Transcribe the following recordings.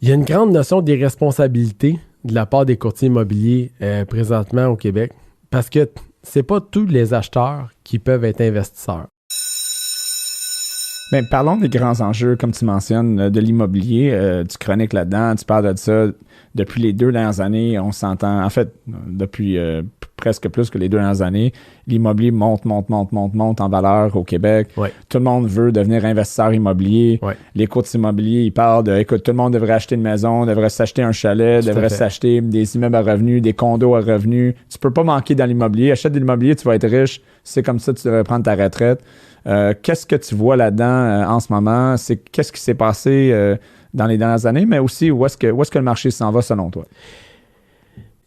Il y a une grande notion d'irresponsabilité de la part des courtiers immobiliers présentement au Québec parce que c'est pas tous les acheteurs qui peuvent être investisseurs. Bien, parlons des grands enjeux, comme tu mentionnes, de l'immobilier. Tu chroniques là-dedans, tu parles de ça. Depuis les 2 dernières années, on s'entend, en fait, depuis presque plus que les 2 dernières années, l'immobilier monte en valeur au Québec. Ouais. Tout le monde veut devenir investisseur immobilier. Ouais. Les courtiers immobiliers, ils parlent de, écoute, tout le monde devrait acheter une maison, devrait s'acheter un chalet, devrait s'acheter des immeubles à revenus, des condos à revenus. Tu peux pas manquer dans l'immobilier. Achète de l'immobilier, tu vas être riche. C'est comme ça que tu devrais prendre ta retraite. Qu'est-ce que tu vois là-dedans en ce moment? Qu'est-ce qui s'est passé dans les dernières années, mais aussi où est-ce que le marché s'en va selon toi?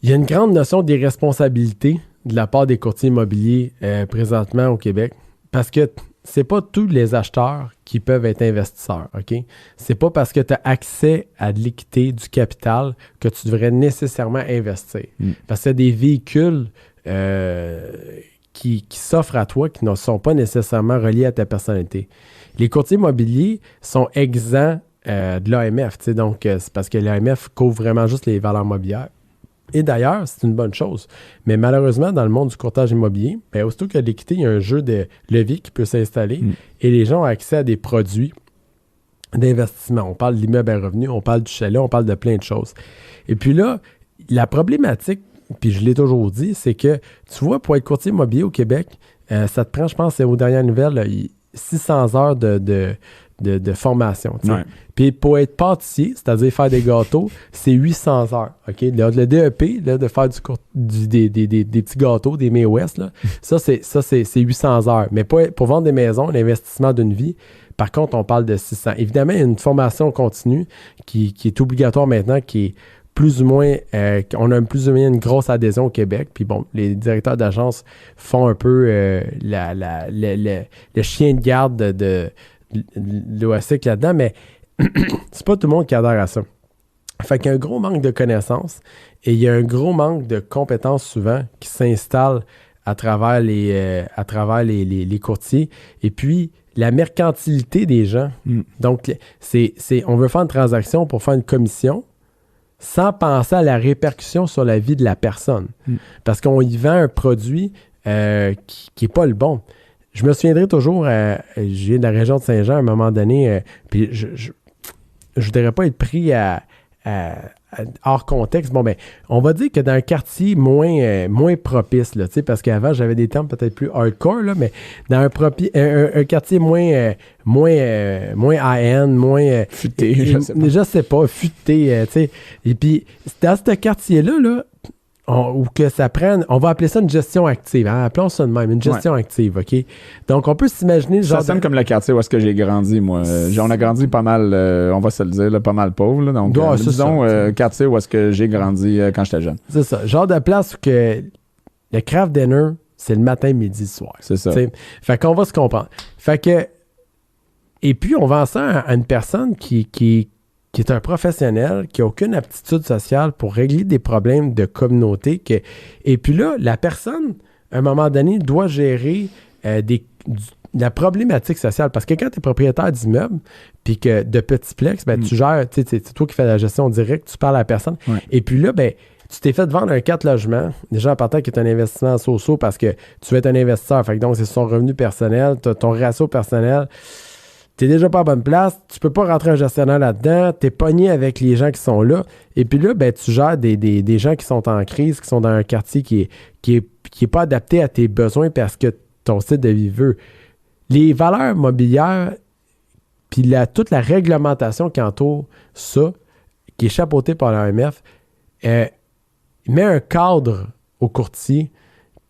Il y a une grande notion d'irresponsabilité de la part des courtiers immobiliers présentement au Québec parce que c'est pas tous les acheteurs qui peuvent être investisseurs, OK? C'est pas parce que tu as accès à de l'équité, du capital, que tu devrais nécessairement investir. Parce qu'il y a des véhicules qui s'offrent à toi qui ne sont pas nécessairement reliés à ta personnalité. Les courtiers immobiliers sont exempts de l'AMF, donc c'est parce que l'AMF couvre vraiment juste les valeurs mobilières. Et d'ailleurs, c'est une bonne chose. Mais malheureusement, dans le monde du courtage immobilier, aussitôt qu'il y a de l'équité, il y a un jeu de levier qui peut s'installer et les gens ont accès à des produits d'investissement. On parle de l'immeuble à revenus, on parle du chalet, on parle de plein de choses. Et puis là, la problématique, puis je l'ai toujours dit, c'est que, tu vois, pour être courtier immobilier au Québec, ça te prend, je pense, aux dernières nouvelles, là, 600 heures de formation. Ouais. Puis pour être pâtissier, c'est-à-dire faire des gâteaux, c'est 800 heures. Okay? Le DEP, là, de faire des petits gâteaux, des May West, là, ça, c'est 800 heures. Mais pour vendre des maisons, l'investissement d'une vie, par contre, on parle de 600. Évidemment, il y a une formation continue qui est obligatoire maintenant, qui est plus ou moins, on a plus ou moins une grosse adhésion au Québec. Puis bon, les directeurs d'agence font un peu le chien de garde de l'OASIC là-dedans, mais c'est pas tout le monde qui adhère à ça. Fait qu'il y a un gros manque de connaissances et il y a un gros manque de compétences souvent qui s'installent à travers les courtiers. Et puis, la mercantilité des gens. Donc, on veut faire une transaction pour faire une commission sans penser à la répercussion sur la vie de la personne. Parce qu'on y vend un produit qui n'est pas le bon. Je me souviendrai toujours, je viens de la région de Saint-Jean à un moment donné, puis je voudrais pas être pris hors contexte. Bon, ben, on va dire que dans un quartier moins propice, là, parce qu'avant, j'avais des termes peut-être plus hardcore, là, mais dans un quartier moins high-end, moins... futé, je sais pas, futé, tu sais. Et puis, dans ce quartier-là, là, ou que ça prenne, on va appeler ça une gestion active. Hein? Appelons ça de même, une gestion active, OK? Donc, on peut s'imaginer... Ça sonne comme le quartier où est-ce que j'ai grandi, moi. On a grandi pas mal, on va se le dire, là, pas mal pauvre. Là, donc, disons, quartier où est-ce que j'ai grandi quand j'étais jeune. C'est ça. Genre de place où que le craft dinner, c'est le matin, midi, soir. C'est ça. T'sais. Fait qu'on va se comprendre. Fait que... Et puis, on vend ça à une personne qui est un professionnel, qui n'a aucune aptitude sociale pour régler des problèmes de communauté. Et puis là, la personne, à un moment donné, doit gérer la problématique sociale. Parce que quand tu es propriétaire d'immeuble, puis que de petitplex, ben, tu gères, c'est toi qui fais la gestion directe, tu parles à la personne. Ouais. Et puis là, ben, tu t'es fait vendre un 4 logements, déjà en partant qui est un investissement so-so parce que tu veux être un investisseur. Fait que donc, c'est son revenu personnel, ton ratio personnel. T'es déjà pas à bonne place, tu peux pas rentrer un gestionnaire là-dedans, t'es pogné avec les gens qui sont là, et puis là, ben, tu gères des gens qui sont en crise, qui sont dans un quartier qui est pas adapté à tes besoins parce que ton style de vie veut. Les valeurs mobilières, puis toute la réglementation qui entoure ça, qui est chapeautée par l'AMF, met un cadre aux courtiers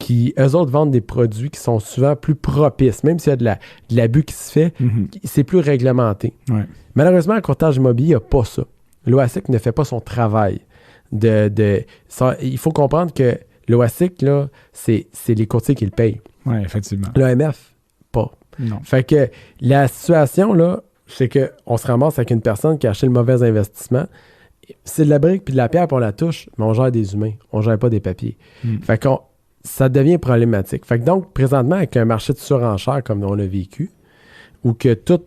qui, eux autres, vendent des produits qui sont souvent plus propices. Même s'il y a de l'abus qui se fait, c'est plus réglementé. Ouais. Malheureusement, le courtage immobilier, il n'y a pas ça. L'OASIC ne fait pas son travail. Il faut comprendre que l'OASIC, là, c'est les courtiers qui le payent. Oui, effectivement. L'AMF, pas. Non. Fait que la situation, là, c'est qu'on se ramasse avec une personne qui a acheté le mauvais investissement. C'est de la brique puis de la pierre, puis on la touche, mais on gère des humains. On ne gère pas des papiers. Fait qu'on ça devient problématique. Fait que donc, présentement, avec un marché de surenchère comme on l'a vécu, où que tous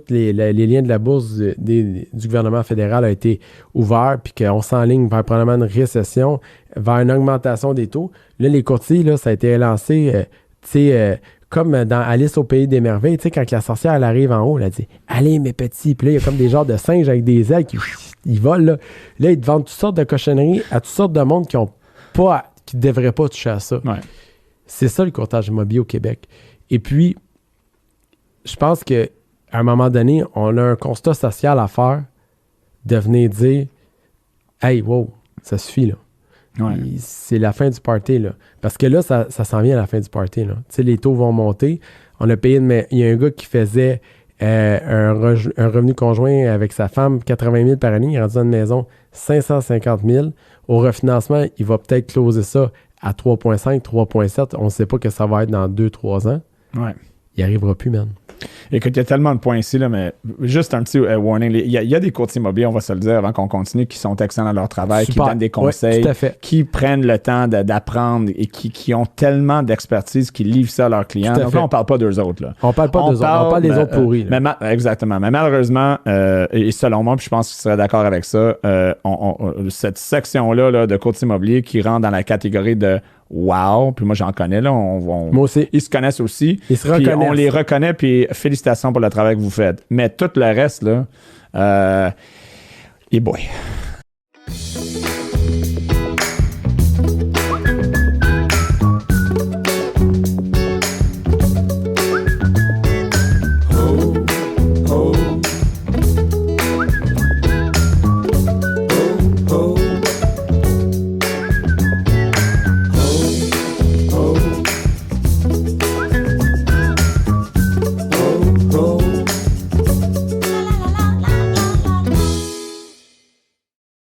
les liens de la bourse du gouvernement fédéral ont été ouverts, puis qu'on s'enligne vers probablement une récession, vers une augmentation des taux. Là, les courtiers, là, ça a été lancé, comme dans Alice au pays des merveilles, tu sais, quand la sorcière, elle arrive en haut, elle dit « Allez, mes petits! » Puis là, il y a comme des genres de singes avec des ailes qui ils volent, là. Là, ils te vendent toutes sortes de cochonneries à toutes sortes de monde qui ne devraient pas toucher à ça. Ouais. C'est ça, le courtage immobilier au Québec. Et puis, je pense qu'à un moment donné, on a un constat social à faire de venir dire « Hey, wow, ça suffit, là. » Ouais. C'est la fin du party, là. Parce que là, ça s'en vient à la fin du party, là. Tu sais, les taux vont monter. On a payé... Il y a un gars qui faisait un revenu conjoint avec sa femme, 80 000 par année. Il est rendu dans une maison 550 000. Au refinancement, il va peut-être closer ça à 3,5, 3,7. On ne sait pas que ça va être dans 2-3 ans. Ouais. Il n'y arrivera plus, man. Écoute, il y a tellement de points ici, là, mais juste un petit warning. Il y a des courtiers immobiliers, on va se le dire avant qu'on continue, qui sont excellents dans leur travail, Super. qui donnent des conseils, tout à fait. qui prennent le temps d'apprendre et qui ont tellement d'expertise qu'ils livrent ça à leurs clients. Donc là, on ne parle pas d'eux autres. Là. On ne parle pas d'eux autres, on parle des autres pourris. Exactement. Mais malheureusement, et selon moi, puis je pense que tu serais d'accord avec ça, cette section-là là, de courtiers immobiliers qui rentre dans la catégorie de wow, puis moi j'en connais, là. Moi aussi. Ils se connaissent aussi. Ils se reconnaissent. On les reconnaît, puis félicitations pour le travail que vous faites. Mais tout le reste, là, et boy,